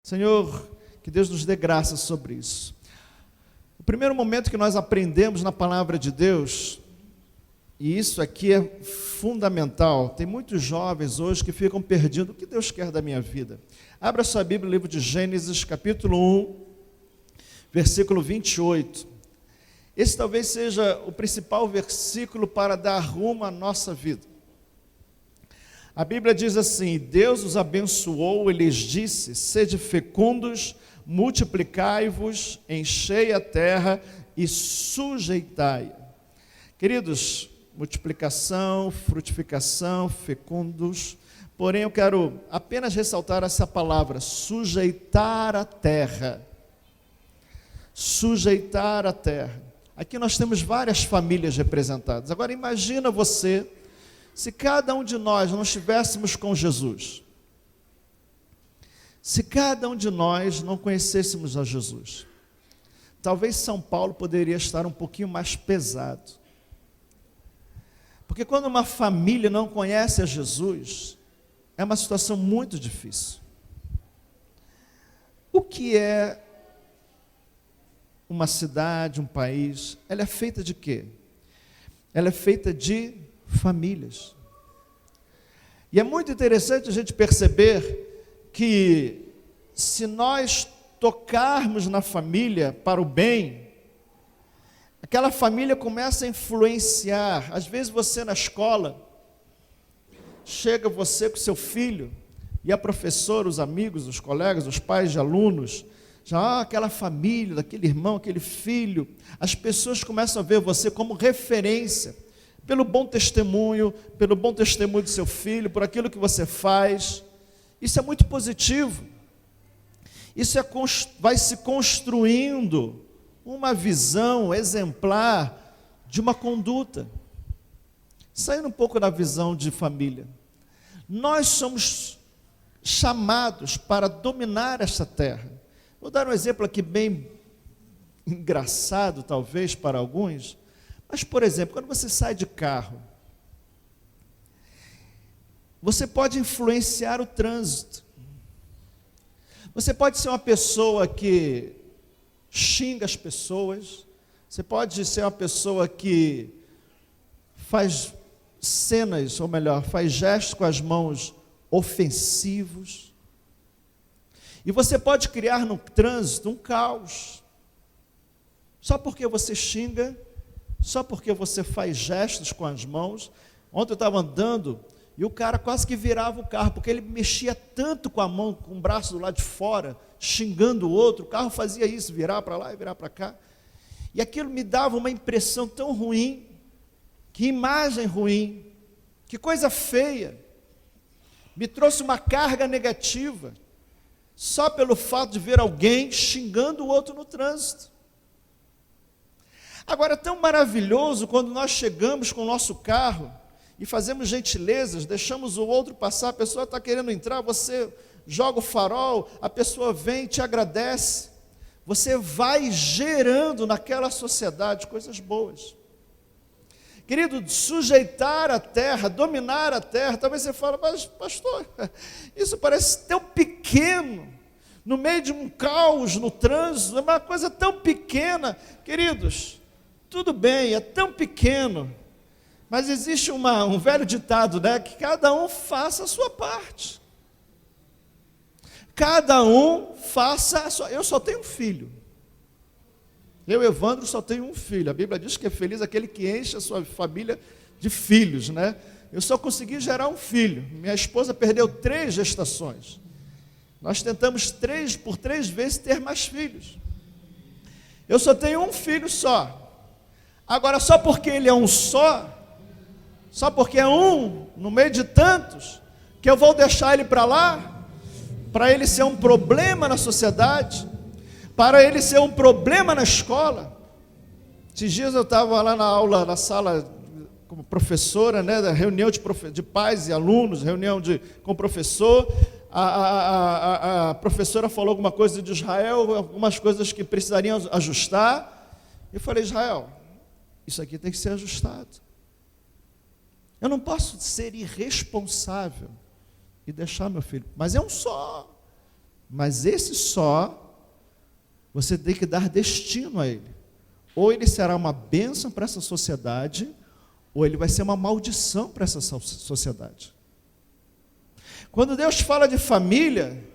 Senhor, que Deus nos dê graça sobre isso. O primeiro momento que nós aprendemos na palavra de Deus, e isso aqui é fundamental, tem muitos jovens hoje que ficam perdidos, o que Deus quer da minha vida? Abra sua Bíblia, no livro de Gênesis, capítulo 1, versículo 28. Esse talvez seja o principal versículo para dar rumo à nossa vida. A Bíblia diz assim: Deus os abençoou e lhes disse: sede fecundos, multiplicai-vos, enchei a terra e sujeitai-a. Queridos, multiplicação, frutificação, fecundos, porém eu quero apenas ressaltar essa palavra, sujeitar a terra. Sujeitar a terra. Aqui nós temos várias famílias representadas. Agora imagina você, se cada um de nós não estivéssemos com Jesus, se cada um de nós não conhecêssemos a Jesus, talvez São Paulo poderia estar um pouquinho mais pesado. Porque quando uma família não conhece a Jesus, é uma situação muito difícil. O que é uma cidade, um país? Ela é feita de quê? Ela é feita de famílias. E é muito interessante a gente perceber que se nós tocarmos na família para o bem, aquela família começa a influenciar. Às vezes você na escola, chega você com seu filho, e a professora, os amigos, os colegas, os pais de alunos, já aquela família, daquele irmão, aquele filho, as pessoas começam a ver você como referência, pelo bom testemunho do seu filho, por aquilo que você faz. Isso é muito positivo. Isso vai se construindo uma visão exemplar de uma conduta. Saindo um pouco da visão de família. Nós somos chamados para dominar esta terra. Vou dar um exemplo aqui bem engraçado, talvez, para alguns. Mas, por exemplo, quando você sai de carro, você pode influenciar o trânsito. Você pode ser uma pessoa que xinga as pessoas. Você pode ser uma pessoa que faz cenas, ou melhor, faz gestos com as mãos ofensivos. E você pode criar no trânsito um caos. Só porque você xinga, só porque você faz gestos com as mãos. Ontem eu estava andando e o cara quase que virava o carro, porque ele mexia tanto com a mão, com o braço do lado de fora, xingando o outro. O carro fazia isso, virar para lá e virar para cá. E aquilo me dava uma impressão tão ruim, que imagem ruim, que coisa feia. Me trouxe uma carga negativa, só pelo fato de ver alguém xingando o outro no trânsito. Agora, é tão maravilhoso quando nós chegamos com o nosso carro e fazemos gentilezas, deixamos o outro passar, a pessoa está querendo entrar, você joga o farol, a pessoa vem e te agradece. Você vai gerando naquela sociedade coisas boas. Querido, sujeitar a terra, dominar a terra, talvez você fale, mas pastor, isso parece tão pequeno, no meio de um caos no trânsito, é uma coisa tão pequena. Queridos, tudo bem, é tão pequeno, mas existe um velho ditado, né, que cada um faça a sua parte. Cada um faça a sua. Eu só tenho um filho. Eu, Evandro, só tenho um filho. A Bíblia diz que é feliz aquele que enche a sua família de filhos, né? Eu só consegui gerar um filho. Minha esposa perdeu 3 gestações. Nós tentamos por três vezes ter mais filhos. Eu só tenho um filho só. Agora, só porque ele é um só porque é um no meio de tantos, que eu vou deixar ele para lá, para ele ser um problema na sociedade, para ele ser um problema na escola. Esses dias eu estava lá na aula, na sala, como professora, né, da reunião de pais e alunos, com o professor. A professora falou alguma coisa de Israel, algumas coisas que precisariam ajustar. Eu falei, Israel, isso aqui tem que ser ajustado. Eu não posso ser irresponsável e deixar meu filho, mas é um só. Mas esse só, você tem que dar destino a ele. Ou ele será uma bênção para essa sociedade, ou ele vai ser uma maldição para essa sociedade. Quando Deus fala de família,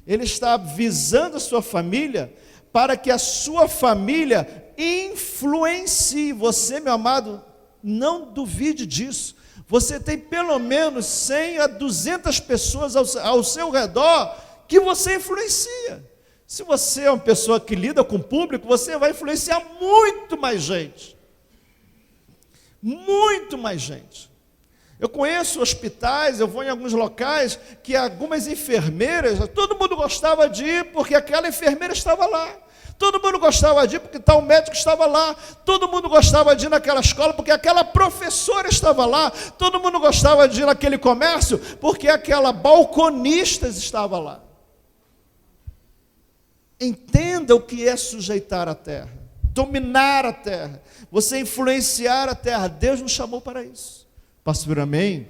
Ele está visando a sua família para que a sua família influencie você, meu amado. Não duvide disso. Você tem pelo menos 100 a 200 pessoas ao seu redor que você influencia. Se você é uma pessoa que lida com o público, você vai influenciar muito mais gente. Muito mais gente. Eu conheço hospitais, eu vou em alguns locais que algumas enfermeiras, todo mundo gostava de ir porque aquela enfermeira estava lá. Todo mundo gostava de ir porque tal médico estava lá. Todo mundo gostava de ir naquela escola porque aquela professora estava lá. Todo mundo gostava de ir naquele comércio porque aquela balconista estava lá. Entenda o que é sujeitar a terra, dominar a terra, você influenciar a terra. Deus nos chamou para isso. Posso vir amém?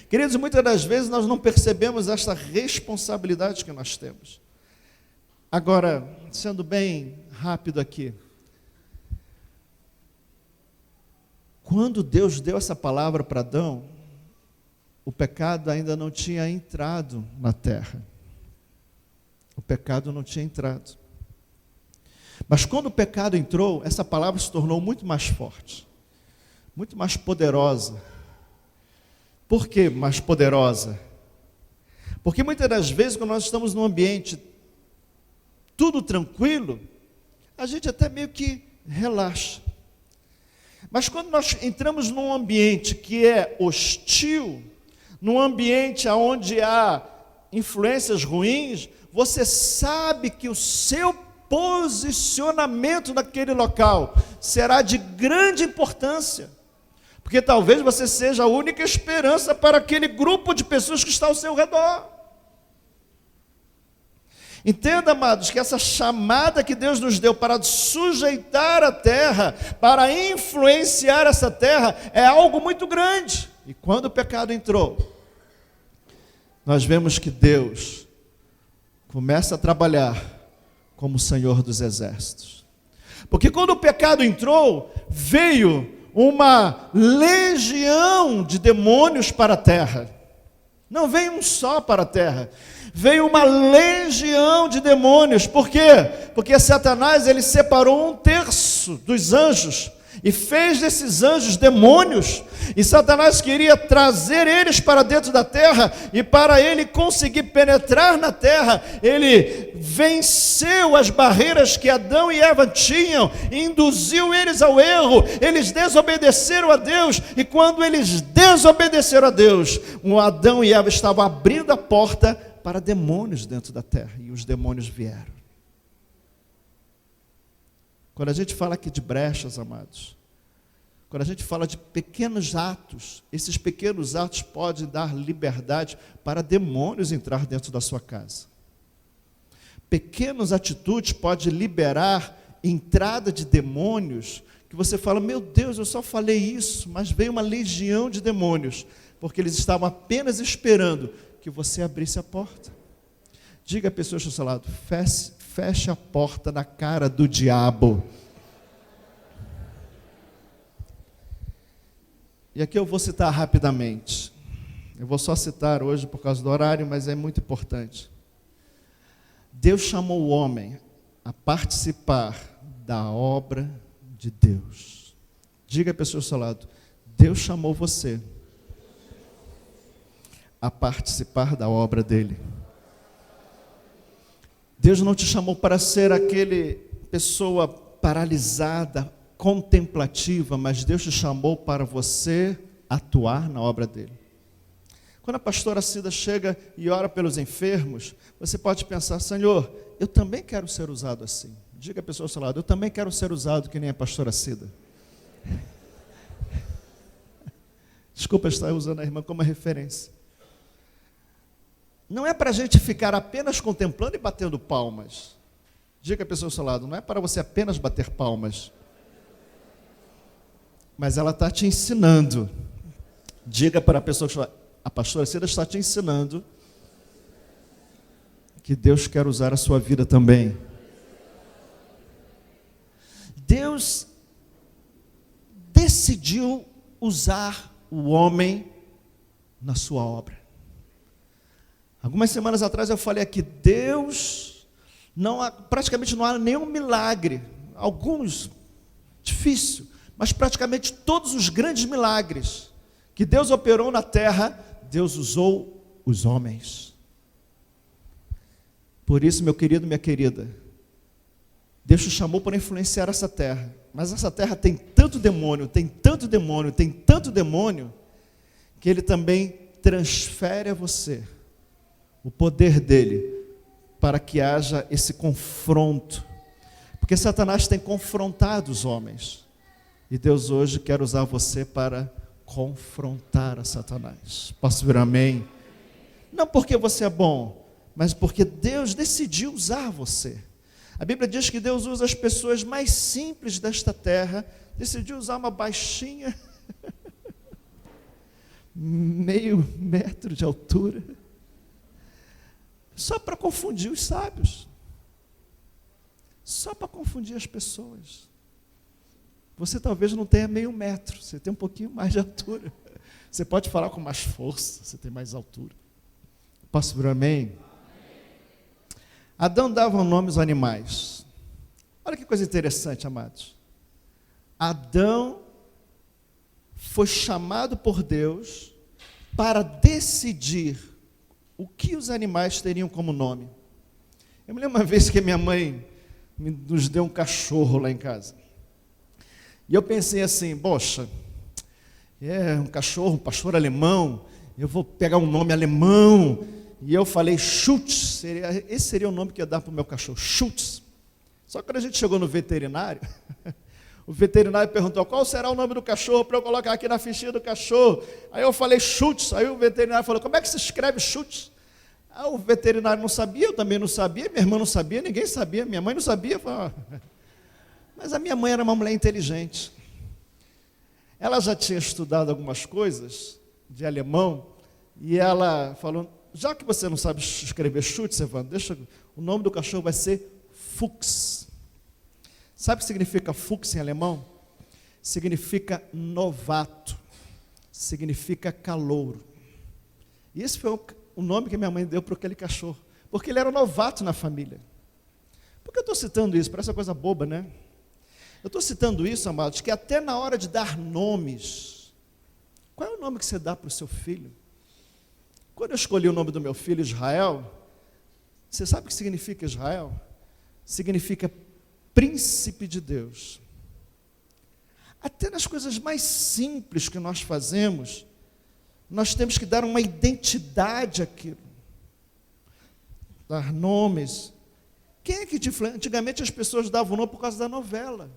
Queridos, muitas das vezes nós não percebemos esta responsabilidade que nós temos. Agora, sendo bem rápido aqui, quando Deus deu essa palavra para Adão, o pecado ainda não tinha entrado na terra. O pecado não tinha entrado. Mas quando o pecado entrou, essa palavra se tornou muito mais forte, muito mais poderosa. Por que mais poderosa? Porque muitas das vezes, quando nós estamos num ambiente tudo tranquilo, a gente até meio que relaxa. Mas quando nós entramos num ambiente que é hostil, num ambiente onde há influências ruins, você sabe que o seu posicionamento naquele local será de grande importância, porque talvez você seja a única esperança para aquele grupo de pessoas que está ao seu redor. Entenda, amados, que essa chamada que Deus nos deu para sujeitar a terra, para influenciar essa terra, é algo muito grande. E quando o pecado entrou, nós vemos que Deus começa a trabalhar como o Senhor dos Exércitos. Porque quando o pecado entrou, veio uma legião de demônios para a terra. Não veio um só para a terra, veio uma legião de demônios. Por quê? Porque Satanás, ele separou 1/3 dos anjos e fez desses anjos demônios, e Satanás queria trazer eles para dentro da terra, e para ele conseguir penetrar na terra, ele venceu as barreiras que Adão e Eva tinham, e induziu eles ao erro. Eles desobedeceram a Deus, e quando eles desobedeceram a Deus, Adão e Eva estavam abrindo a porta para demônios dentro da terra, e os demônios vieram. Quando a gente fala aqui de brechas, amados, quando a gente fala de pequenos atos, esses pequenos atos podem dar liberdade para demônios entrar dentro da sua casa. Pequenas atitudes podem liberar entrada de demônios, que você fala, meu Deus, eu só falei isso, mas veio uma legião de demônios, porque eles estavam apenas esperando que você abrisse a porta. Diga à pessoa do seu lado, feche a porta na cara do diabo. E aqui eu vou citar rapidamente. Eu vou só citar hoje por causa do horário, mas é muito importante. Deus chamou o homem a participar da obra de Deus. Diga à pessoa do seu lado, Deus chamou você a participar da obra dele. Deus não te chamou para ser aquele pessoa paralisada, contemplativa, mas Deus te chamou para você atuar na obra dele. Quando a pastora Cida chega e ora pelos enfermos, você pode pensar, Senhor, eu também quero ser usado assim. Diga à pessoa ao seu lado, eu também quero ser usado que nem a pastora Cida. Desculpa estar usando a irmã como referência. Não é para a gente ficar apenas contemplando e batendo palmas. Diga a pessoa ao seu lado, não é para você apenas bater palmas. Mas ela está te ensinando. Diga para a pessoa que a pastora Cida está te ensinando que Deus quer usar a sua vida também. Deus decidiu usar o homem na sua obra. Algumas semanas atrás eu falei aqui, praticamente não há nenhum milagre, alguns difícil, mas praticamente todos os grandes milagres que Deus operou na terra, Deus usou os homens. Por isso, meu querido, minha querida, Deus te chamou para influenciar essa terra, mas essa terra tem tanto demônio, tem tanto demônio, tem tanto demônio, que Ele também transfere a você o poder dele, para que haja esse confronto, porque Satanás tem confrontado os homens, e Deus hoje quer usar você para confrontar a Satanás. Posso vir amém? Não porque você é bom, mas porque Deus decidiu usar você. A Bíblia diz que Deus usa as pessoas mais simples desta terra, decidiu usar uma baixinha, meio metro de altura, só para confundir os sábios, só para confundir as pessoas. Você talvez não tenha meio metro, você tem um pouquinho mais de altura, você pode falar com mais força, você tem mais altura. Posso vir amém? Adão dava nome aos animais. Olha que coisa interessante, amados. Adão foi chamado por Deus para decidir o que os animais teriam como nome. Eu me lembro uma vez que minha mãe nos deu um cachorro lá em casa. E eu pensei assim, poxa, um cachorro, um pastor alemão, eu vou pegar um nome alemão. E eu falei, Schutz, esse seria o nome que eu ia dar para o meu cachorro, Schutz. Só que quando a gente chegou no veterinário, o veterinário perguntou, qual será o nome do cachorro para eu colocar aqui na fichinha do cachorro? Aí eu falei, Schutz. Aí o veterinário falou, como é que se escreve Schutz? Aí o veterinário não sabia, eu também não sabia, minha irmã não sabia, ninguém sabia, minha mãe não sabia. Falei, mas a minha mãe era uma mulher inteligente. Ela já tinha estudado algumas coisas de alemão, e ela falou, já que você não sabe escrever Schutz, Evandro, o nome do cachorro vai ser Fuchs. Sabe o que significa Fuchs em alemão? Significa novato, significa calouro. E esse foi o nome que minha mãe deu para aquele cachorro, porque ele era novato na família. Por que eu estou citando isso? Parece uma coisa boba, né? Eu estou citando isso, amados, que até na hora de dar nomes, qual é o nome que você dá para o seu filho? Quando eu escolhi o nome do meu filho, Israel, você sabe o que significa Israel? Significa príncipe de Deus. Até nas coisas mais simples que nós fazemos, nós temos que dar uma identidade àquilo. Dar nomes. Quem é que te influencia? Antigamente as pessoas davam nome por causa da novela.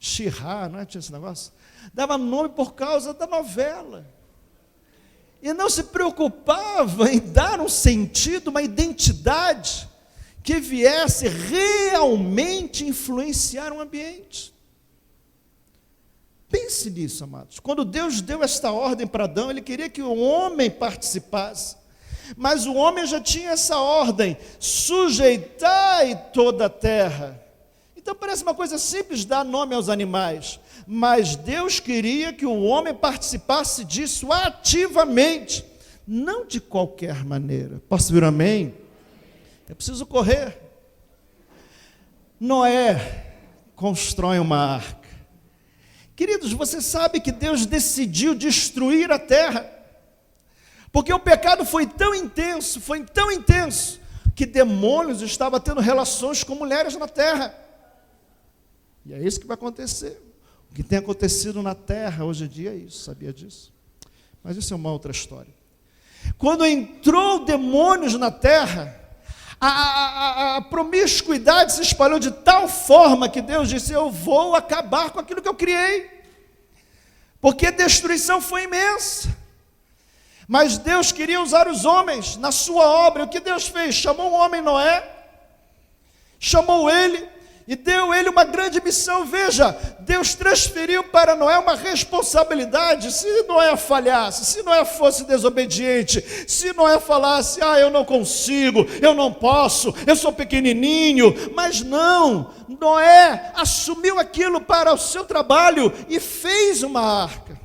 Shirá, não é? Tinha esse negócio? Dava nome por causa da novela. E não se preocupava em dar um sentido, uma identidade, que viesse realmente influenciar o ambiente. Pense nisso, amados. Quando Deus deu esta ordem para Adão, Ele queria que o homem participasse. Mas o homem já tinha essa ordem, sujeitai toda a terra. Então parece uma coisa simples dar nome aos animais, mas Deus queria que o homem participasse disso ativamente, não de qualquer maneira. Posso vir amém? É preciso correr. Noé constrói uma arca. Queridos, você sabe que Deus decidiu destruir a terra, porque o pecado foi tão intenso, que demônios estavam tendo relações com mulheres na terra. E é isso que vai acontecer. O que tem acontecido na terra hoje em dia é isso, sabia disso? Mas isso é uma outra história. Quando entrou demônios na terra, a promiscuidade se espalhou de tal forma que Deus disse, eu vou acabar com aquilo que eu criei, porque a destruição foi imensa. Mas Deus queria usar os homens na sua obra. O que Deus fez? Chamou o homem Noé, chamou ele e deu ele uma grande missão. Veja, Deus transferiu para Noé uma responsabilidade. Se Noé falhasse, se Noé fosse desobediente, se Noé falasse, eu não consigo, eu não posso, eu sou pequenininho, mas não, Noé assumiu aquilo para o seu trabalho e fez uma arca,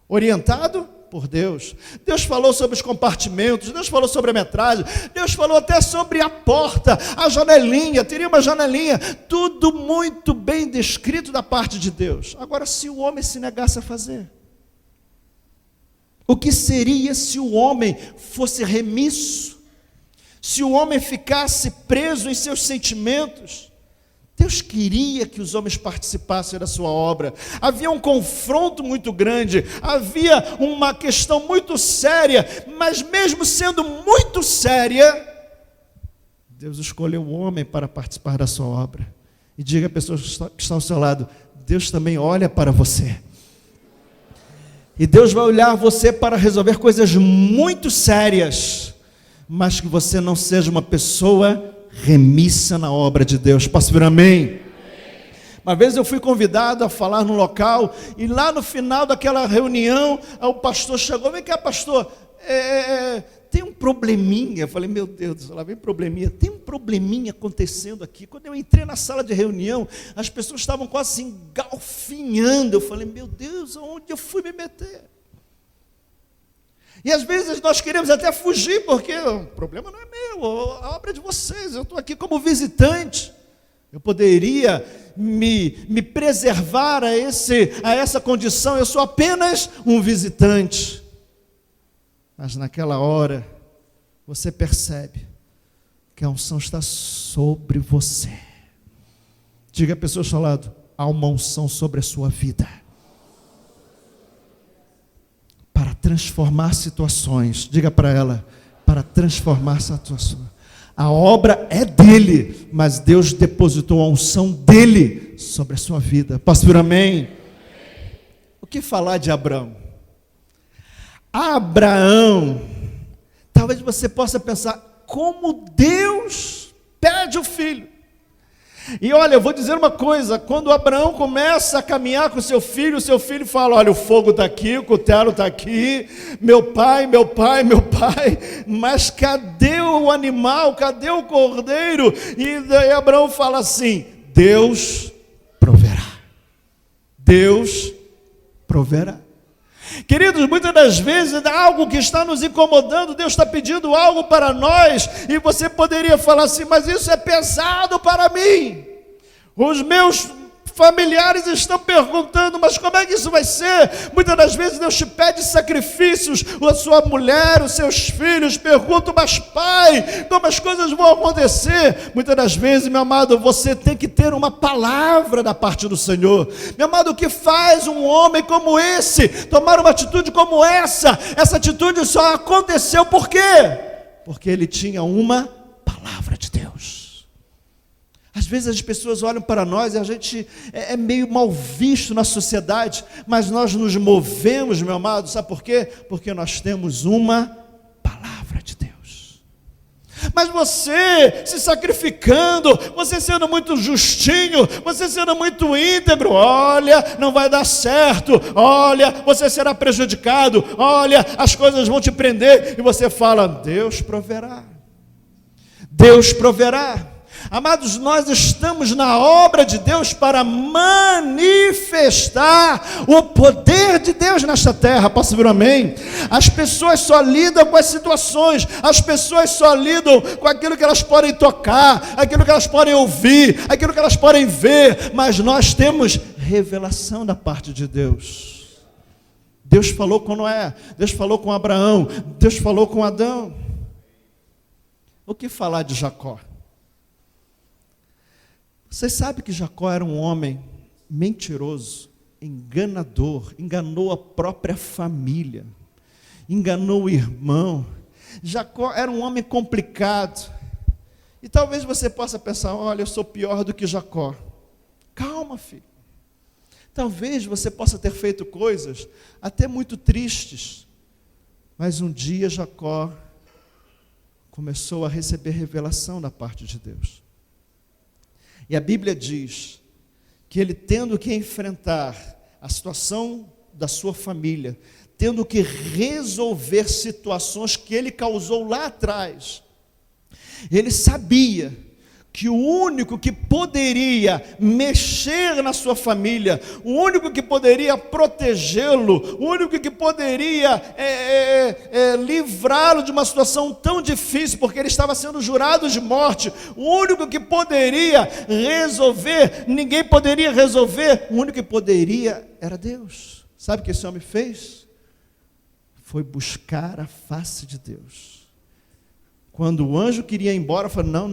orientado por Deus. Deus falou sobre os compartimentos, Deus falou sobre a metragem, Deus falou até sobre a porta, a janelinha, teria uma janelinha, tudo muito bem descrito da parte de Deus. Agora, se o homem se negasse a fazer, o que seria se o homem fosse remisso, se o homem ficasse preso em seus sentimentos? Deus queria que os homens participassem da sua obra. Havia um confronto muito grande, havia uma questão muito séria, mas mesmo sendo muito séria, Deus escolheu o homem para participar da sua obra. E diga à pessoa que está ao seu lado, Deus também olha para você. E Deus vai olhar você para resolver coisas muito sérias, mas que você não seja uma pessoa remissa na obra de Deus. Posso vir amém? Amém? Uma vez eu fui convidado a falar no local, e lá no final daquela reunião, o pastor chegou, vem cá pastor, tem um probleminha. Eu falei, meu Deus, lá vem probleminha, tem um probleminha acontecendo aqui. Quando eu entrei na sala de reunião, as pessoas estavam quase assim, engalfinhando. Eu falei, meu Deus, aonde eu fui me meter? E às vezes nós queremos até fugir, porque o problema não é meu, a obra é de vocês, eu estou aqui como visitante. Eu poderia me preservar a essa condição, eu sou apenas um visitante. Mas naquela hora, você percebe que a unção está sobre você. Diga à pessoa ao seu lado, há uma unção sobre a sua vida, para transformar situações. Diga para ela, para transformar situações. A obra é dele, mas Deus depositou a unção dele sobre a sua vida. Posso vir amém? O que falar de Abraão? Abraão, talvez você possa pensar, como Deus pede o filho. E olha, eu vou dizer uma coisa, quando Abraão começa a caminhar com o seu filho fala, olha, o fogo está aqui, o cutelo está aqui, meu pai, mas cadê o animal, cadê o cordeiro? E daí Abraão fala assim, Deus proverá, Deus proverá. Queridos, muitas das vezes algo que está nos incomodando, Deus está pedindo algo para nós, e você poderia falar assim, mas isso é pesado para mim, os meus familiares estão perguntando, mas como é que isso vai ser? Muitas das vezes Deus te pede sacrifícios, a sua mulher, os seus filhos perguntam, mas pai, como as coisas vão acontecer? Muitas das vezes, meu amado, você tem que ter uma palavra da parte do Senhor. Meu amado, o que faz um homem como esse tomar uma atitude como essa? Essa atitude só aconteceu por quê? Porque ele tinha uma palavra de Deus. Às vezes as pessoas olham para nós e a gente é meio mal visto na sociedade, mas nós nos movemos, meu amado, sabe por quê? Porque nós temos uma palavra de Deus. Mas você se sacrificando, você sendo muito justinho, você sendo muito íntegro, olha, não vai dar certo, olha, você será prejudicado, olha, as coisas vão te prender, e você fala, Deus proverá, Deus proverá. Amados, nós estamos na obra de Deus para manifestar o poder de Deus nesta terra. Posso ouvir um amém? As pessoas só lidam com as situações, as pessoas só lidam com aquilo que elas podem tocar, aquilo que elas podem ouvir, aquilo que elas podem ver, mas nós temos revelação da parte de Deus. Deus falou com Noé, Deus falou com Abraão, Deus falou com Adão. O que falar de Jacó? Você sabe que Jacó era um homem mentiroso, enganador, enganou a própria família, enganou o irmão. Jacó era um homem complicado. E talvez você possa pensar, olha, eu sou pior do que Jacó. Calma, filho. Talvez você possa ter feito coisas até muito tristes, mas um dia Jacó começou a receber revelação da parte de Deus. E a Bíblia diz que ele, tendo que enfrentar a situação da sua família, tendo que resolver situações que ele causou lá atrás, ele sabia que o único que poderia mexer na sua família, o único que poderia protegê-lo, o único que poderia livrá-lo de uma situação tão difícil, porque ele estava sendo jurado de morte, o único que poderia resolver, ninguém poderia resolver, o único que poderia era Deus. Sabe o que esse homem fez? Foi buscar a face de Deus. Quando o anjo queria ir embora, falou: não,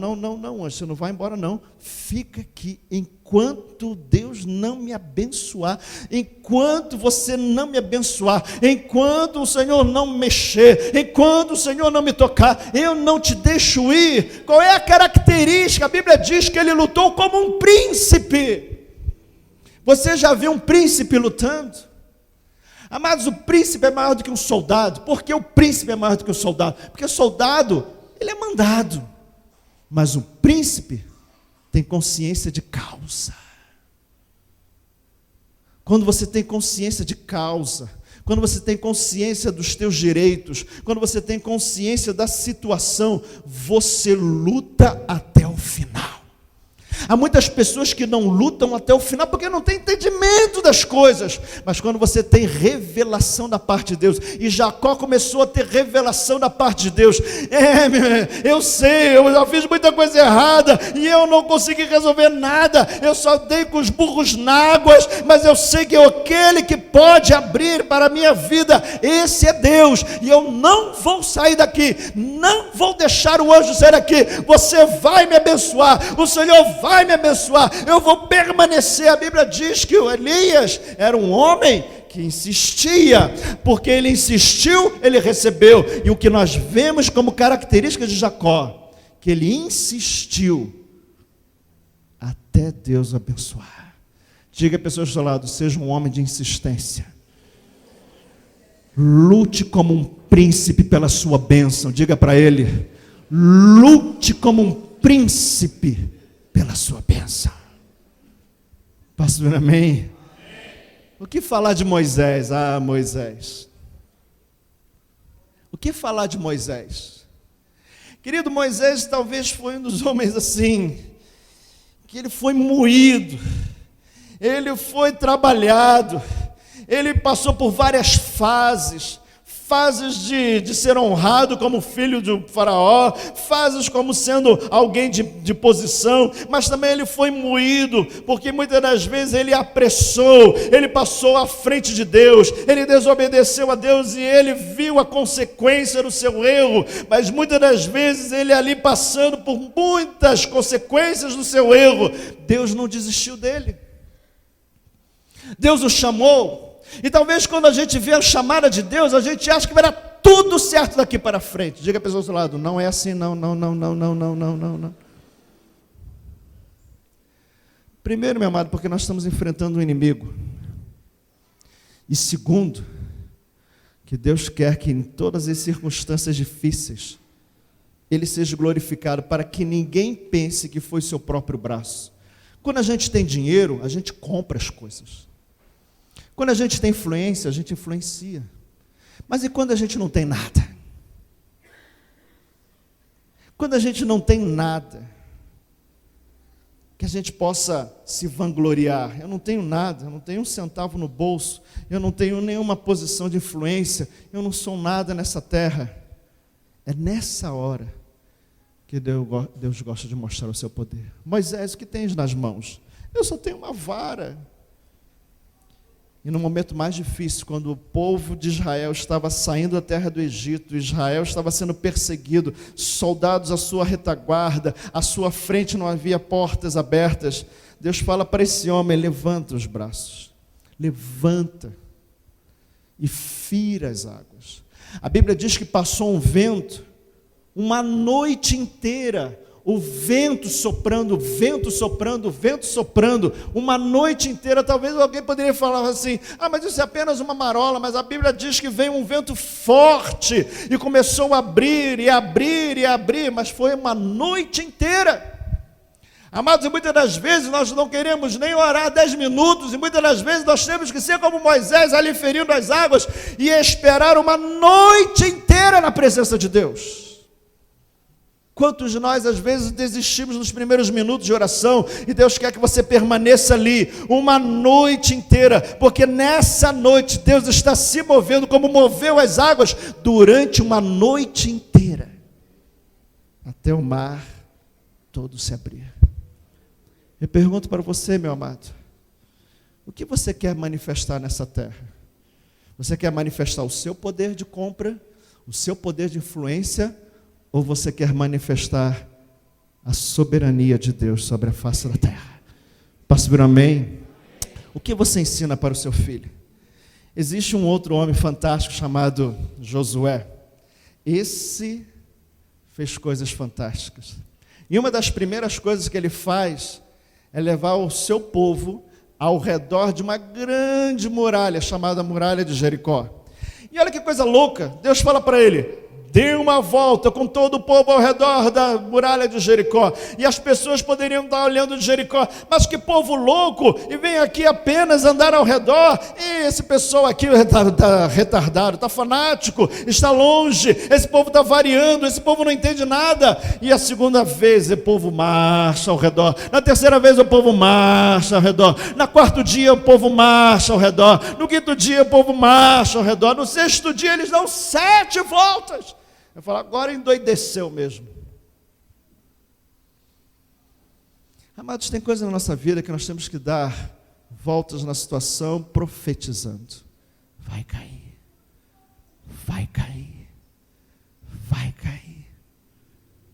anjo, você não vai embora não, fica aqui, enquanto Deus não me abençoar, enquanto você não me abençoar, enquanto o Senhor não mexer, enquanto o Senhor não me tocar, eu não te deixo ir. Qual é a característica? A Bíblia diz que ele lutou como um príncipe. Você já viu um príncipe lutando? Amados, o príncipe é maior do que um soldado. Por que o príncipe é maior do que o soldado? Porque o soldado, ele é mandado, mas o príncipe tem consciência de causa. Quando você tem consciência de causa, quando você tem consciência dos teus direitos, quando você tem consciência da situação, você luta até o final. Há muitas pessoas que não lutam até o final porque não têm entendimento das coisas. Mas quando você tem revelação da parte de Deus, e Jacó começou a ter revelação da parte de Deus, eu sei, eu já fiz muita coisa errada e eu não consegui resolver nada, eu só dei com os burros na águas, mas eu sei que aquele que pode abrir para a minha vida, esse é Deus, e eu não vou sair daqui, não vou deixar o anjo sair daqui. Você vai me abençoar, o Senhor vai me abençoar, eu vou permanecer. A Bíblia diz que o Elias era um homem que insistia, porque ele insistiu, ele recebeu. E o que nós vemos como característica de Jacó, que ele insistiu até Deus abençoar. Diga a pessoa do seu lado: seja um homem de insistência. Lute como um príncipe pela sua bênção. Diga para ele: lute como um príncipe pela sua bênção. Pastor, amém? O que falar de Moisés? Moisés. O que falar de Moisés? Querido, Moisés talvez foi um dos homens assim, que ele foi moído, ele foi trabalhado, ele passou por várias fases de ser honrado como filho de faraó, fases como sendo alguém de posição, mas também ele foi moído, porque muitas das vezes ele apressou, ele passou à frente de Deus, ele desobedeceu a Deus e ele viu a consequência do seu erro, mas muitas das vezes ele ali passando por muitas consequências do seu erro, Deus não desistiu dele, Deus o chamou. E talvez quando a gente vê a chamada de Deus, a gente acha que vai dar tudo certo daqui para frente. Diga a pessoa do seu lado: não é assim, não. Primeiro, meu amado, porque nós estamos enfrentando um inimigo. E segundo, que Deus quer que em todas as circunstâncias difíceis, Ele seja glorificado, para que ninguém pense que foi seu próprio braço. Quando a gente tem dinheiro, a gente compra as coisas. Quando a gente tem influência, a gente influencia. Mas e quando a gente não tem nada? Quando a gente não tem nada, que a gente possa se vangloriar. Eu não tenho nada, eu não tenho um centavo no bolso, eu não tenho nenhuma posição de influência, eu não sou nada nessa terra. É nessa hora que Deus gosta de mostrar o seu poder. Moisés, o que tens nas mãos? Eu só tenho uma vara. E no momento mais difícil, quando o povo de Israel estava saindo da terra do Egito, Israel estava sendo perseguido, soldados à sua retaguarda, à sua frente não havia portas abertas, Deus fala para esse homem: levanta os braços, levanta e fira as águas. A Bíblia diz que passou um vento, uma noite inteira, o vento soprando, uma noite inteira. Talvez alguém poderia falar assim: mas isso é apenas uma marola. Mas a Bíblia diz que veio um vento forte e começou a abrir, mas foi uma noite inteira. Amados, e muitas das vezes nós não queremos nem orar 10 minutos, e muitas das vezes nós temos que ser como Moisés, ali ferindo as águas, e esperar uma noite inteira na presença de Deus. Quantos de nós às vezes desistimos nos primeiros minutos de oração, e Deus quer que você permaneça ali uma noite inteira, porque nessa noite Deus está se movendo como moveu as águas durante uma noite inteira, até o mar todo se abrir. Eu pergunto para você, meu amado, o que você quer manifestar nessa terra? Você quer manifestar o seu poder de compra, o seu poder de influência, ou você quer manifestar a soberania de Deus sobre a face da terra? Posso vir um amém? O que você ensina para o seu filho? Existe um outro homem fantástico chamado Josué. Esse fez coisas fantásticas. E uma das primeiras coisas que ele faz é levar o seu povo ao redor de uma grande muralha, chamada Muralha de Jericó. E olha que coisa louca, Deus fala para ele: dê uma volta com todo o povo ao redor da Muralha de Jericó. E as pessoas poderiam estar olhando de Jericó, mas que povo louco, e vem aqui apenas andar ao redor. E esse pessoal aqui está retardado, está fanático, está longe, esse povo está variando, esse povo não entende nada. E a segunda vez o povo marcha ao redor, na terceira vez o povo marcha ao redor, na quarto dia o povo marcha ao redor, no quinto dia o povo marcha ao redor, no sexto dia eles dão 7 voltas. Eu falo, agora endoideceu mesmo. Amados, tem coisa na nossa vida que nós temos que dar voltas na situação profetizando. Vai cair, vai cair, vai cair,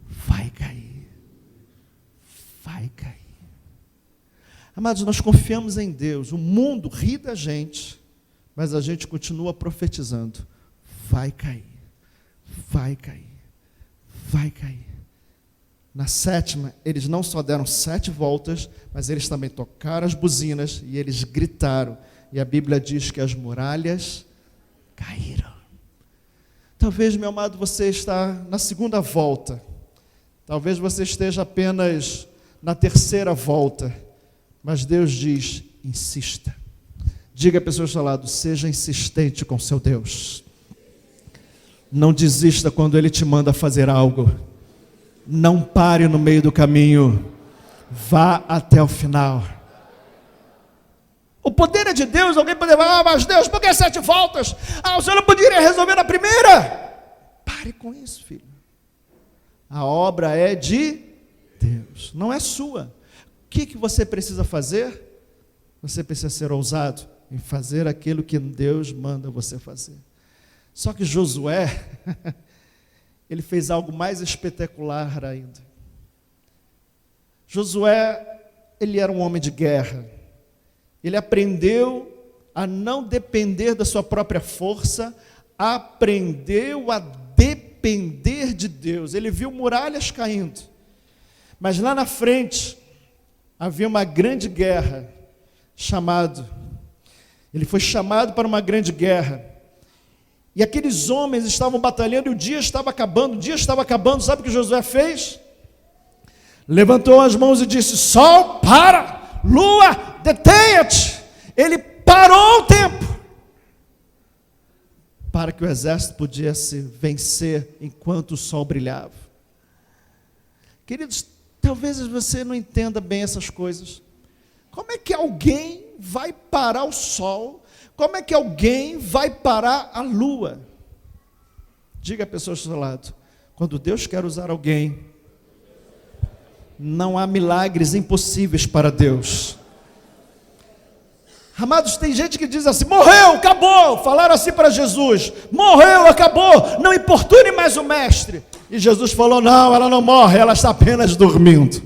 vai cair, vai cair. Amados, nós confiamos em Deus. O mundo ri da gente, mas a gente continua profetizando. Vai cair. Vai cair, vai cair. Na sétima, eles não só deram 7 voltas, mas eles também tocaram as buzinas e eles gritaram. E a Bíblia diz que as muralhas caíram. Talvez, meu amado, você está na segunda volta. Talvez você esteja apenas na terceira volta. Mas Deus diz, insista. Diga à pessoa ao seu lado, seja insistente com seu Deus. Não desista quando Ele te manda fazer algo. Não pare no meio do caminho. Vá até o final. O poder é de Deus. Alguém pode falar, mas Deus, por que 7 voltas? O Senhor não poderia resolver na primeira? Pare com isso, filho. A obra é de Deus, não é sua. O que você precisa fazer? Você precisa ser ousado em fazer aquilo que Deus manda você fazer. Só que Josué, ele fez algo mais espetacular ainda. Josué, ele era um homem de guerra. Ele aprendeu a não depender da sua própria força, aprendeu a depender de Deus. Ele viu muralhas caindo, mas lá na frente havia uma grande guerra, ele foi chamado para uma grande guerra. E aqueles homens estavam batalhando e o dia estava acabando, sabe o que Josué fez? Levantou as mãos e disse, sol, para, lua, detenha-te. Ele parou o tempo, para que o exército pudesse vencer enquanto o sol brilhava. Queridos, talvez você não entenda bem essas coisas. Como é que alguém vai parar o sol? Como é que alguém vai parar a lua? Diga à pessoa do seu lado, quando Deus quer usar alguém, não há milagres impossíveis para Deus. Amados, tem gente que diz assim, morreu, acabou. Falaram assim para Jesus, morreu, acabou, não importune mais o mestre. E Jesus falou, não, ela não morre, ela está apenas dormindo.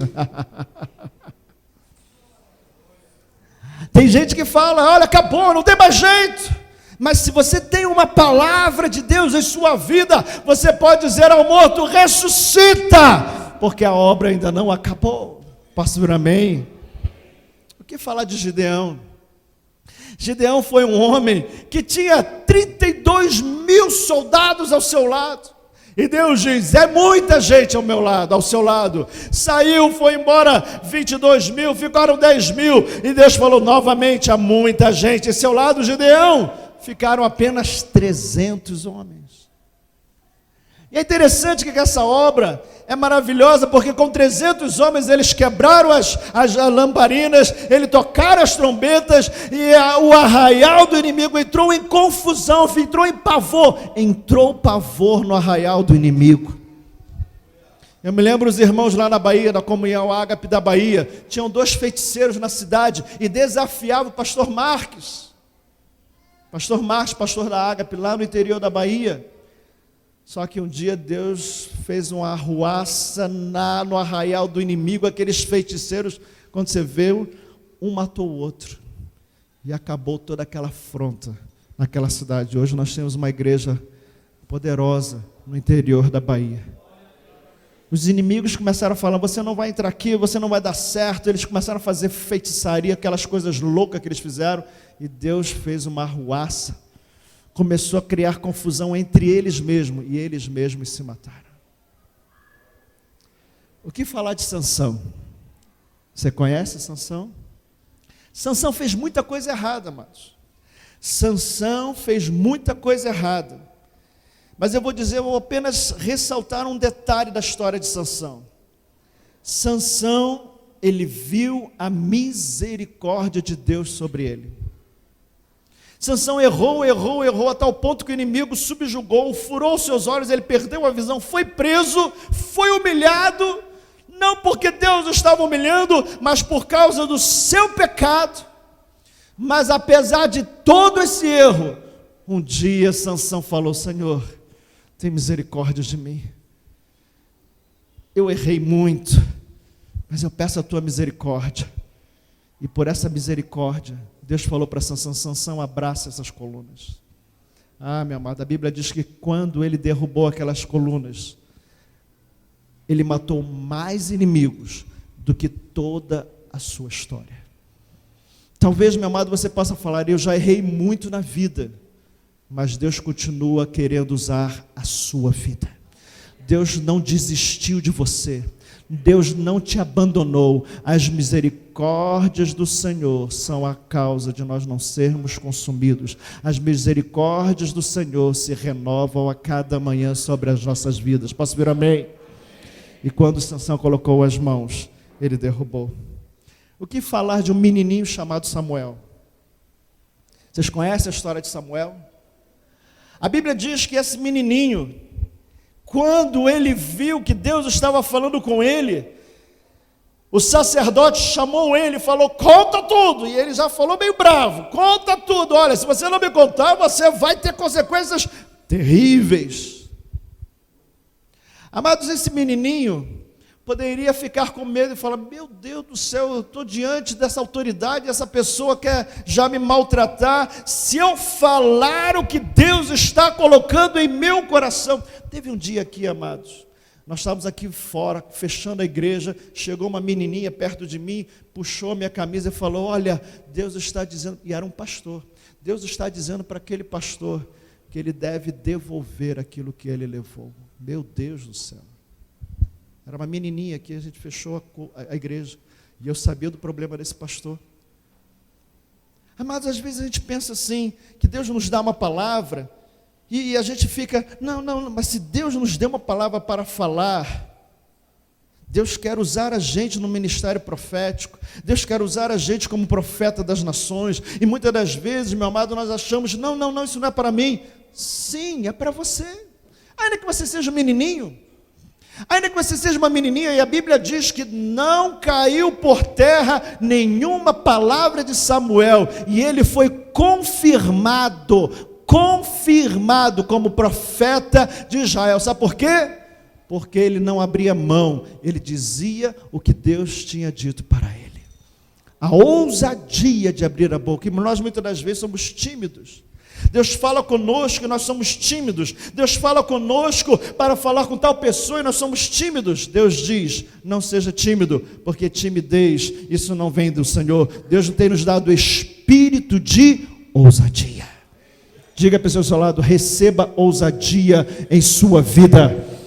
Tem gente que fala, olha, acabou, não tem mais jeito. Mas se você tem uma palavra de Deus em sua vida, você pode dizer ao morto, ressuscita, porque a obra ainda não acabou. Posso vir amém? O que falar de Gideão? Gideão foi um homem que tinha 32 mil soldados ao seu lado. E Deus diz, é muita gente ao meu lado, ao seu lado. Saiu, foi embora 22 mil, ficaram 10 mil. E Deus falou novamente, há muita gente. E seu lado, Gideão, ficaram apenas 300 homens. E é interessante que essa obra é maravilhosa, porque com 300 homens eles quebraram as lamparinas, eles tocaram as trombetas, e o arraial do inimigo entrou em confusão, entrou em pavor. Entrou pavor no arraial do inimigo. Eu me lembro os irmãos lá na Bahia, da comunhão Ágape da Bahia, tinham 2 feiticeiros na cidade, e desafiavam o pastor Marques. Pastor Marques, pastor da Ágape, lá no interior da Bahia. Só que um dia Deus fez uma arruaça no arraial do inimigo, aqueles feiticeiros, quando você vê, um matou o outro. E acabou toda aquela afronta naquela cidade. Hoje nós temos uma igreja poderosa no interior da Bahia. Os inimigos começaram a falar, você não vai entrar aqui, você não vai dar certo. Eles começaram a fazer feitiçaria, aquelas coisas loucas que eles fizeram. E Deus fez uma arruaça. Começou a criar confusão entre eles mesmos, e eles mesmos se mataram. O que falar de Sansão? Você conhece Sansão? Sansão fez muita coisa errada, amados. Sansão fez muita coisa errada. Mas eu vou apenas ressaltar um detalhe da história de Sansão. Sansão, ele viu a misericórdia de Deus sobre ele. Sansão errou a tal ponto que o inimigo subjugou, furou seus olhos, ele perdeu a visão, foi preso, foi humilhado, não porque Deus o estava humilhando, mas por causa do seu pecado. Mas apesar de todo esse erro, um dia Sansão falou, Senhor, tem misericórdia de mim. Eu errei muito, mas eu peço a tua misericórdia. E por essa misericórdia, Deus falou para Sansão, Sansão, abraça essas colunas. Ah, meu amado, a Bíblia diz que quando ele derrubou aquelas colunas, ele matou mais inimigos do que toda a sua história. Talvez, meu amado, você possa falar, eu já errei muito na vida, mas Deus continua querendo usar a sua vida. Deus não desistiu de você. Deus não te abandonou. As misericórdias do Senhor são a causa de nós não sermos consumidos. As misericórdias do Senhor se renovam a cada manhã sobre as nossas vidas. Posso vir amém? E quando Sansão colocou as mãos, ele derrubou. O que falar de um menininho chamado Samuel? Vocês conhecem a história de Samuel? A Bíblia diz que esse menininho, quando ele viu que Deus estava falando com ele, o sacerdote chamou ele e falou, conta tudo. E ele já falou meio bravo, conta tudo. Olha, se você não me contar, você vai ter consequências terríveis. Amados, esse menininho poderia ficar com medo e falar, meu Deus do céu, eu estou diante dessa autoridade, essa pessoa quer já me maltratar, se eu falar o que Deus está colocando em meu coração. Teve um dia aqui, amados, nós estávamos aqui fora, fechando a igreja, chegou uma menininha perto de mim, puxou minha camisa e falou, olha, Deus está dizendo, e era um pastor, Deus está dizendo para aquele pastor, que ele deve devolver aquilo que ele levou. Meu Deus do céu. Era uma menininha aqui, a gente fechou a igreja, e eu sabia do problema desse pastor. Amados, às vezes a gente pensa assim, que Deus nos dá uma palavra, e a gente fica, não, mas se Deus nos deu uma palavra para falar, Deus quer usar a gente no ministério profético, Deus quer usar a gente como profeta das nações, e muitas das vezes, meu amado, nós achamos, não, isso não é para mim. Sim, é para você, ainda que você seja um menininho, ainda que você seja uma menininha, e a Bíblia diz que não caiu por terra nenhuma palavra de Samuel, e ele foi confirmado como profeta de Israel. Sabe por quê? Porque ele não abria mão, ele dizia o que Deus tinha dito para ele. A ousadia de abrir a boca, e nós muitas das vezes somos tímidos. Deus fala conosco e nós somos tímidos. Deus fala conosco para falar com tal pessoa e nós somos tímidos. Deus diz, não seja tímido, porque timidez, isso não vem do Senhor. Deus não tem nos dado o espírito de ousadia. Diga para o seu lado, receba ousadia em sua vida.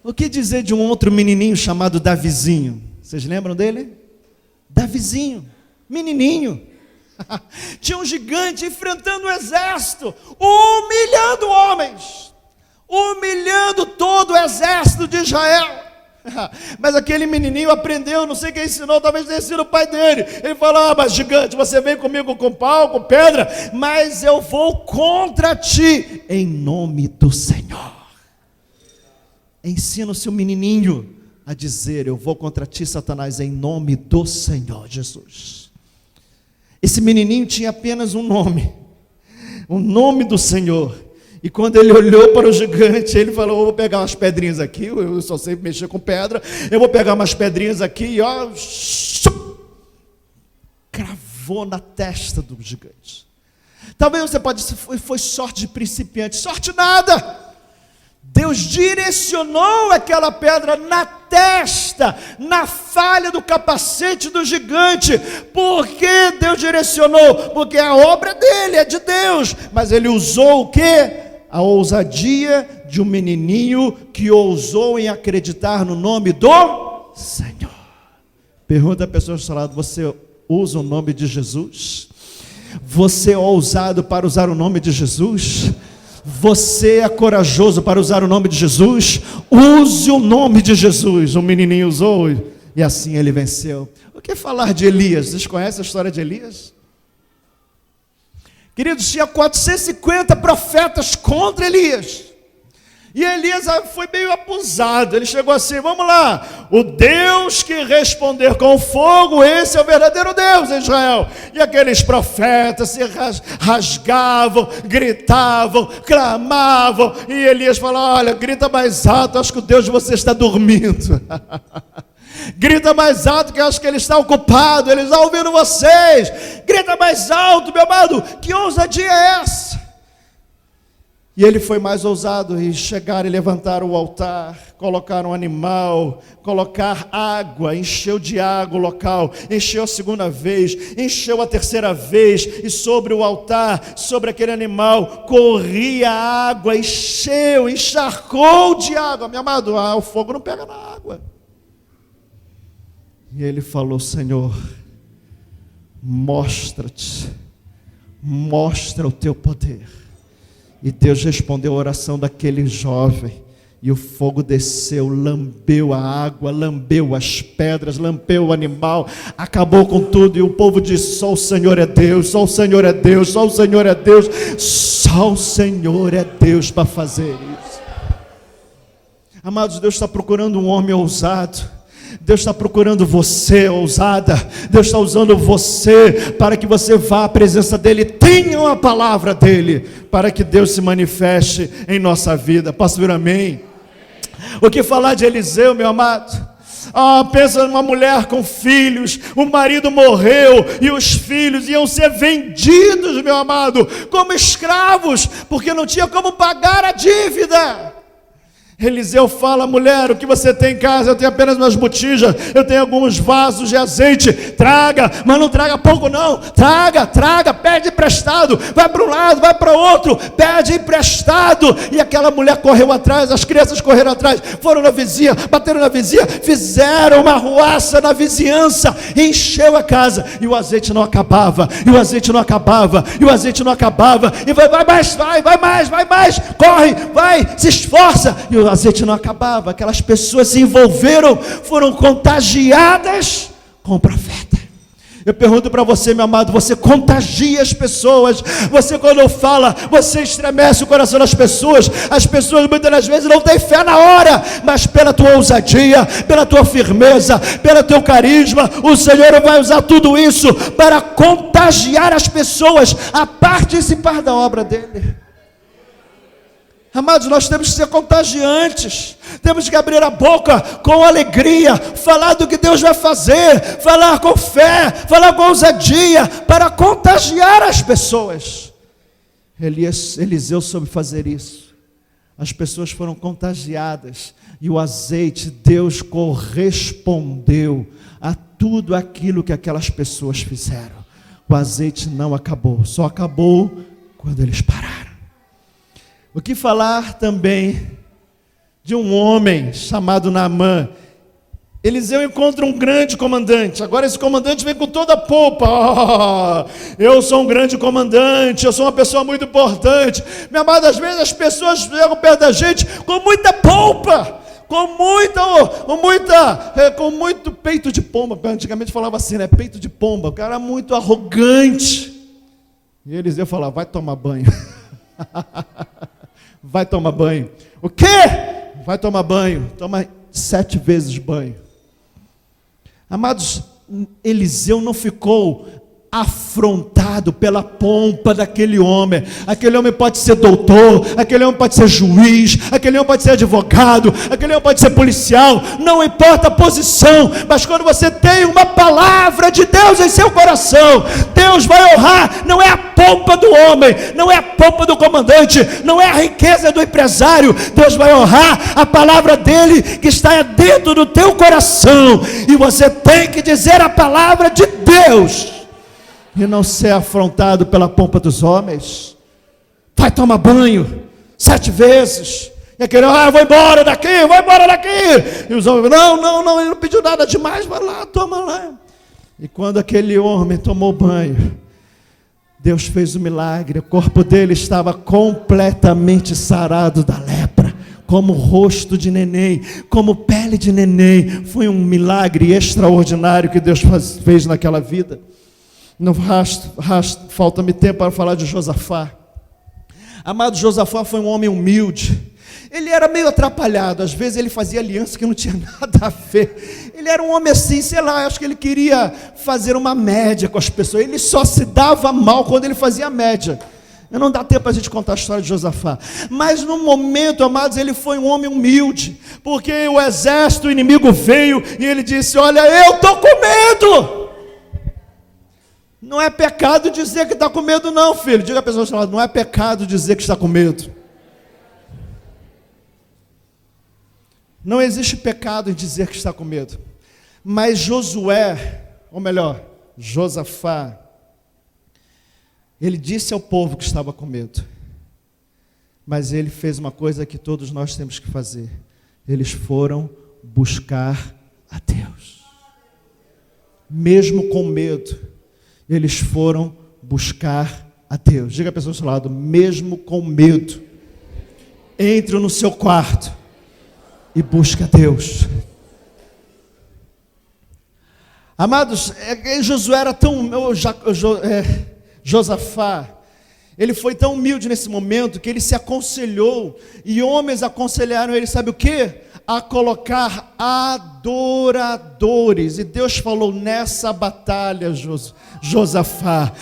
O que dizer de um outro menininho chamado Davizinho? Vocês lembram dele? Davizinho, menininho. Tinha um gigante enfrentando o exército, humilhando homens, humilhando todo o exército de Israel. Mas aquele menininho aprendeu, não sei quem ensinou, talvez tenha sido o pai dele. Ele falou: mas gigante, você vem comigo com pau, com pedra, mas eu vou contra ti, em nome do Senhor. Ensina o seu menininho a dizer: eu vou contra ti, Satanás, em nome do Senhor Jesus. Esse menininho tinha apenas um nome, o nome do Senhor. E quando ele olhou para o gigante, ele falou: eu vou pegar umas pedrinhas aqui, eu só sei mexer com pedra, eu vou pegar umas pedrinhas aqui, e ó, cravou na testa do gigante. Talvez você pode dizer: foi sorte de principiante. Sorte nada! Deus direcionou aquela pedra na testa, na falha do capacete do gigante. Por que Deus direcionou? Porque a obra dele é de Deus, mas ele usou o quê? A ousadia de um menininho que ousou em acreditar no nome do Senhor. Pergunta a pessoa do seu lado: você usa o nome de Jesus? Você é ousado para usar o nome de Jesus? Você é corajoso para usar o nome de Jesus? Use o nome de Jesus. O menininho usou e assim ele venceu. O que falar de Elias? Vocês conhecem a história de Elias? Queridos, tinha 450 profetas contra Elias. E Elias foi meio abusado. Ele chegou assim: vamos lá, o Deus que responder com fogo, esse é o verdadeiro Deus em Israel. E aqueles profetas se rasgavam, gritavam, clamavam. E Elias falou: olha, grita mais alto, acho que o Deus de vocês está dormindo. Grita mais alto, que eu acho que ele está ocupado, ele está ouvindo vocês. Grita mais alto, meu amado, que ousadia é essa? E ele foi mais ousado, e chegaram e levantaram o altar, colocaram um animal, colocar água, encheu de água o local, encheu a segunda vez, encheu a terceira vez, e sobre o altar, sobre aquele animal, corria água, encheu, encharcou de água. Meu amado, o fogo não pega na água. E ele falou: Senhor, mostra-te, mostra o teu poder. E Deus respondeu a oração daquele jovem, e o fogo desceu, lambeu a água, lambeu as pedras, lambeu o animal, acabou com tudo. E o povo disse: só o Senhor é Deus, só o Senhor é Deus, só o Senhor é Deus, só o Senhor é Deus para fazer isso. Amados, Deus está procurando um homem ousado. Deus está procurando você, ousada. Deus está usando você para que você vá à presença dEle, tenha a palavra dEle, para que Deus se manifeste em nossa vida. Posso vir amém? O que falar de Eliseu, meu amado? Pensa numa mulher com filhos, o marido morreu e os filhos iam ser vendidos, meu amado, como escravos, porque não tinha como pagar a dívida. Eliseu fala: mulher, o que você tem em casa? Eu tenho apenas umas botijas, eu tenho alguns vasos de azeite. Traga, mas não traga pouco não. Traga, pede emprestado. Vai para um lado, vai para outro, pede emprestado. E aquela mulher correu atrás, as crianças correram atrás, foram na vizinha, bateram na vizinha, fizeram uma arruaça na vizinhança, encheu a casa, e o azeite não acabava, e o azeite não acabava, e o azeite não acabava, e vai mais, corre, vai, se esforça, e o azeite não acabava. Aquelas pessoas se envolveram, foram contagiadas com o profeta. Eu pergunto para você, meu amado, você contagia as pessoas? Você, quando fala, você estremece o coração das pessoas. As pessoas muitas das vezes não têm fé na hora, mas pela tua ousadia, pela tua firmeza, pelo teu carisma, o Senhor vai usar tudo isso para contagiar as pessoas a participar da obra dele. Amados, nós temos que ser contagiantes, temos que abrir a boca com alegria, falar do que Deus vai fazer, falar com fé, falar com ousadia, para contagiar as pessoas. Eliseu soube fazer isso, as pessoas foram contagiadas, e o azeite, Deus correspondeu a tudo aquilo que aquelas pessoas fizeram. O azeite não acabou, só acabou quando eles pararam. O que falar também de um homem chamado Naamã. Eliseu encontra um grande comandante. Agora esse comandante vem com toda a pompa. Eu sou um grande comandante, eu sou uma pessoa muito importante. Meu amado, às vezes as pessoas chegam perto da gente com muita pompa, com muito peito de pomba. Antigamente falava assim, né? Peito de pomba. O cara é muito arrogante. E Eliseu falava, vai tomar banho. Vai tomar banho. O quê? Vai tomar banho. Toma 7 vezes banho. Amados, Eliseu não ficou afrontado pela pompa daquele homem. Aquele homem pode ser doutor, aquele homem pode ser juiz, aquele homem pode ser advogado, aquele homem pode ser policial, não importa a posição, mas quando você tem uma palavra de Deus em seu coração, Deus vai honrar. Não é a pompa do homem, não é a pompa do comandante, não é a riqueza do empresário. Deus vai honrar a palavra dele que está dentro do teu coração, e você tem que dizer a palavra de Deus e não ser afrontado pela pompa dos homens. Vai tomar banho 7 vezes. E aquele, vou embora daqui. E os homens, não, ele não pediu nada demais, vai lá, toma lá. E quando aquele homem tomou banho, Deus fez um milagre. O corpo dele estava completamente sarado da lepra, como rosto de neném, como pele de neném. Foi um milagre extraordinário que Deus fez naquela vida. Não falta-me tempo para falar de Josafá. Amado, Josafá foi um homem humilde. Ele era meio atrapalhado, às vezes ele fazia aliança que não tinha nada a ver. Ele era um homem assim, sei lá, acho que ele queria fazer uma média com as pessoas. Ele só se dava mal quando ele fazia média. Não dá tempo para a gente contar a história de Josafá. Mas no momento, amados, ele foi um homem humilde, porque o exército inimigo veio e ele disse, olha, eu estou com medo. Não é pecado dizer que está com medo não, filho. Diga a pessoa chamada, não é pecado dizer que está com medo. Não existe pecado em dizer que está com medo. Mas Josué, ou melhor, Josafá, ele disse ao povo que estava com medo. Mas ele fez uma coisa que todos nós temos que fazer. Eles foram buscar a Deus. Mesmo com medo, eles foram buscar a Deus. Diga a pessoa do seu lado, mesmo com medo, entre no seu quarto e busque a Deus. Amados, Josué era tão... Josafá, ele foi tão humilde nesse momento que ele se aconselhou, e homens aconselharam ele, sabe o que? A colocar adoradores. E Deus falou, nessa batalha, Josafá,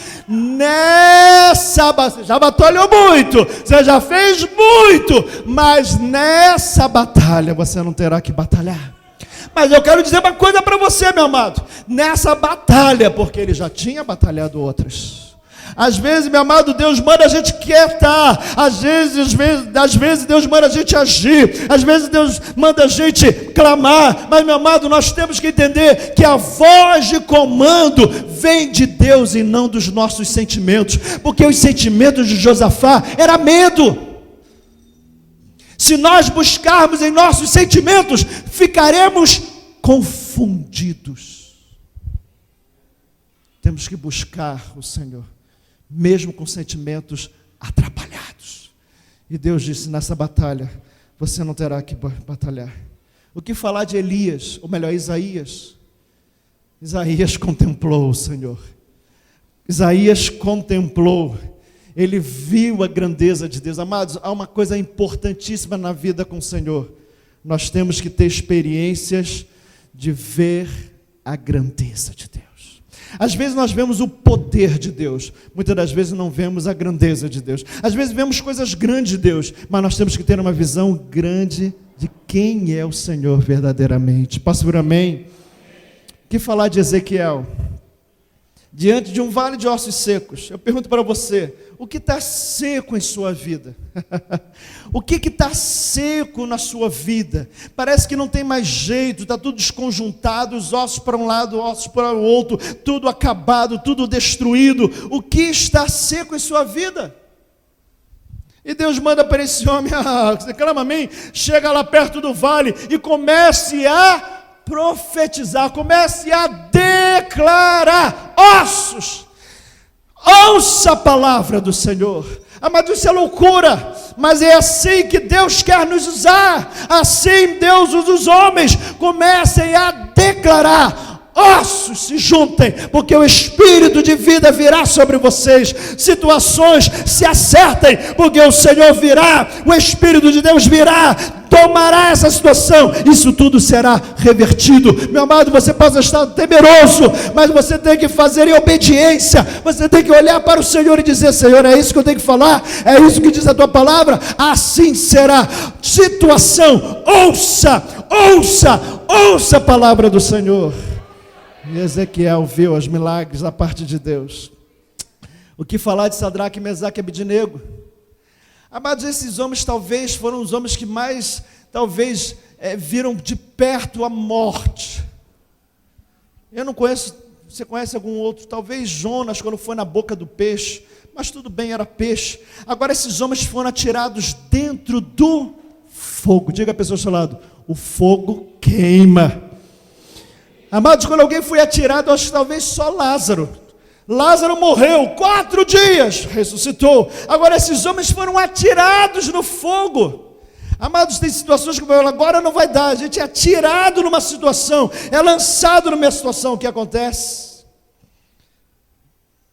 já batalhou muito, você já fez muito, mas nessa batalha você não terá que batalhar. Mas eu quero dizer uma coisa para você, meu amado, nessa batalha, porque ele já tinha batalhado outras. Às vezes, meu amado, Deus manda a gente quietar, às vezes Deus manda a gente agir, às vezes Deus manda a gente clamar, mas, meu amado, nós temos que entender que a voz de comando vem de Deus e não dos nossos sentimentos, porque os sentimentos de Josafá era medo. Se nós buscarmos em nossos sentimentos, ficaremos confundidos. Temos que buscar o Senhor, mesmo com sentimentos atrapalhados. E Deus disse, nessa batalha, você não terá que batalhar. O que falar de Elias, ou melhor, Isaías? Isaías contemplou o Senhor. Isaías contemplou, ele viu a grandeza de Deus. Amados, há uma coisa importantíssima na vida com o Senhor. Nós temos que ter experiências de ver a grandeza de Deus. Às vezes nós vemos o poder de Deus, muitas das vezes não vemos a grandeza de Deus. Às vezes vemos coisas grandes de Deus, mas nós temos que ter uma visão grande de quem é o Senhor verdadeiramente. Posso vir amém? O que falar de Ezequiel? Diante de um vale de ossos secos, eu pergunto para você, o que está seco em sua vida? O que está seco na sua vida? Parece que não tem mais jeito, está tudo desconjuntado, os ossos para um lado, ossos para o outro, tudo acabado, tudo destruído. O que está seco em sua vida? E Deus manda para esse homem, você clama amém, chega lá perto do vale e comece a profetizar, comece a declarar: ossos, ouça a palavra do Senhor. Amado, isso é loucura, mas é assim que Deus quer nos usar. Assim Deus usa os homens. Comecem a declarar: ossos se juntem, porque o Espírito de vida virá sobre vocês. Situações se acertem, porque o Senhor virá, o Espírito de Deus virá, tomará essa situação, isso tudo será revertido. Meu amado, você pode estar temeroso, mas você tem que fazer em obediência. Você tem que olhar para o Senhor e dizer: Senhor, é isso que eu tenho que falar, é isso que diz a tua palavra, assim será. Situação, ouça a palavra do Senhor. E Ezequiel viu os milagres da parte de Deus. O que falar de Sadraque, Mesaque e Abednego? Amados, esses homens talvez foram os homens que mais, viram de perto a morte. Eu não conheço, você conhece algum outro? Talvez Jonas, quando foi na boca do peixe, mas tudo bem, era peixe. Agora esses homens foram atirados dentro do fogo. Diga a pessoa ao seu lado: o fogo queima. Amados, quando alguém foi atirado, eu acho que talvez só Lázaro. Lázaro morreu, 4 dias, ressuscitou. Agora esses homens foram atirados no fogo. Amados, tem situações que agora não vai dar. A gente é atirado numa situação, é lançado numa situação. O que acontece?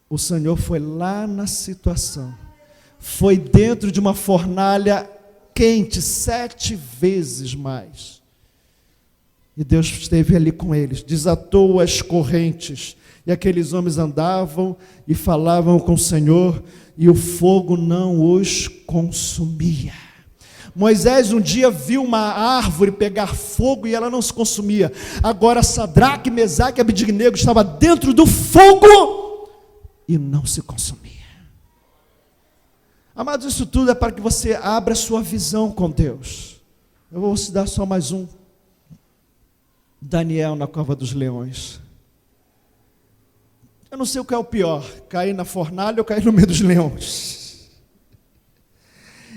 O Senhor foi lá na situação, foi dentro de uma fornalha quente, 7 vezes mais. E Deus esteve ali com eles, desatou as correntes, e aqueles homens andavam e falavam com o Senhor, e o fogo não os consumia. Moisés um dia viu uma árvore pegar fogo e ela não se consumia. Agora Sadraque, Mesaque e Abednego estavam dentro do fogo e não se consumia. Amados, isso tudo é para que você abra a sua visão com Deus. Eu vou te dar só mais um. Daniel na cova dos leões. Eu não sei o que é o pior, cair na fornalha ou cair no meio dos leões.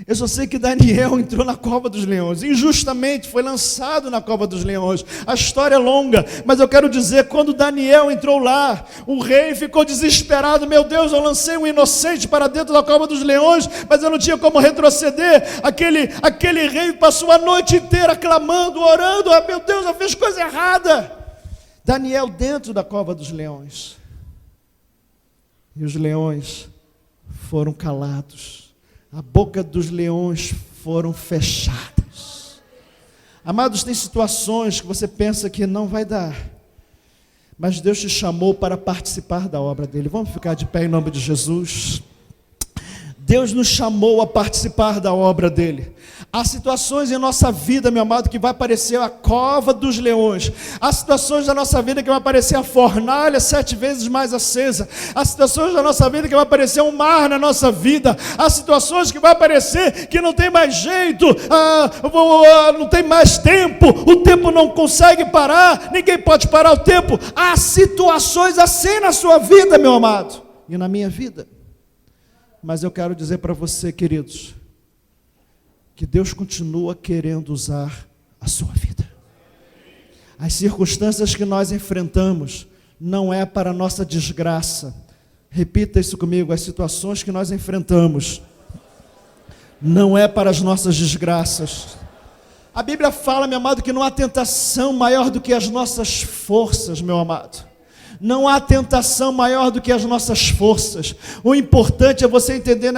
Eu só sei que Daniel entrou na cova dos leões, injustamente foi lançado na cova dos leões. A história é longa, mas eu quero dizer, quando Daniel entrou lá, o rei ficou desesperado. Meu Deus, eu lancei um inocente para dentro da cova dos leões, mas eu não tinha como retroceder. Aquele rei passou a noite inteira clamando, orando: meu Deus, eu fiz coisa errada. Daniel dentro da cova dos leões, e os leões foram calados. A boca dos leões foram fechadas. Amados, tem situações que você pensa que não vai dar, mas Deus te chamou para participar da obra dele. Vamos ficar de pé em nome de Jesus. Deus nos chamou a participar da obra dele. Há situações em nossa vida, meu amado, que vai parecer a cova dos leões. Há situações da nossa vida que vai parecer a fornalha 7 vezes mais acesa. Há situações da nossa vida que vai parecer um mar na nossa vida. Há situações que vai parecer que não tem mais jeito, não tem mais tempo. O tempo não consegue parar, ninguém pode parar o tempo. Há situações assim na sua vida, meu amado, e na minha vida. Mas eu quero dizer para você, queridos, que Deus continua querendo usar a sua vida. As circunstâncias que nós enfrentamos não é para a nossa desgraça. Repita isso comigo: as situações que nós enfrentamos não é para as nossas desgraças. A Bíblia fala, meu amado, que não há tentação maior do que as nossas forças, meu amado. Não há tentação maior do que as nossas forças. O importante é você entender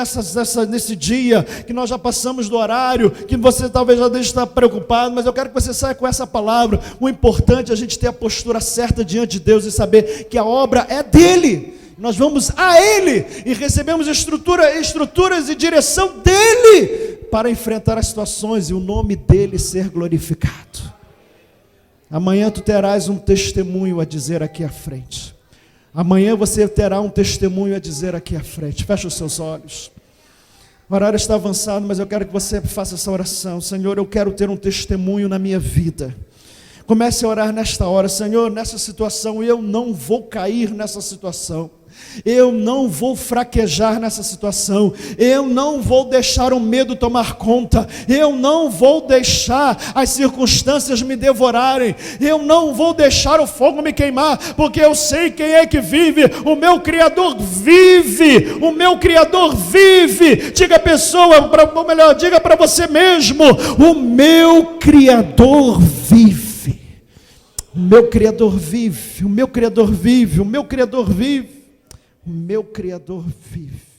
nesse dia, que nós já passamos do horário, que você talvez já deixe de estar preocupado, mas eu quero que você saia com essa palavra. O importante é a gente ter a postura certa diante de Deus e saber que a obra é dele. Nós vamos a ele e recebemos estruturas e direção dele para enfrentar as situações e o nome dele ser glorificado. Amanhã tu terás um testemunho a dizer aqui à frente. Amanhã você terá um testemunho a dizer aqui à frente. Fecha os seus olhos. O horário está avançado, mas eu quero que você faça essa oração. Senhor, eu quero ter um testemunho na minha vida. Comece a orar nesta hora. Senhor, nessa situação eu não vou cair nessa situação. Eu não vou fraquejar nessa situação. Eu não vou deixar o medo tomar conta. Eu não vou deixar as circunstâncias me devorarem. Eu não vou deixar o fogo me queimar, porque eu sei quem é que vive. O meu Criador vive. O meu Criador vive. Diga a pessoa, ou melhor, diga para você mesmo: o meu Criador vive. O meu Criador vive, o meu Criador vive, o meu Criador vive, o meu Criador vive.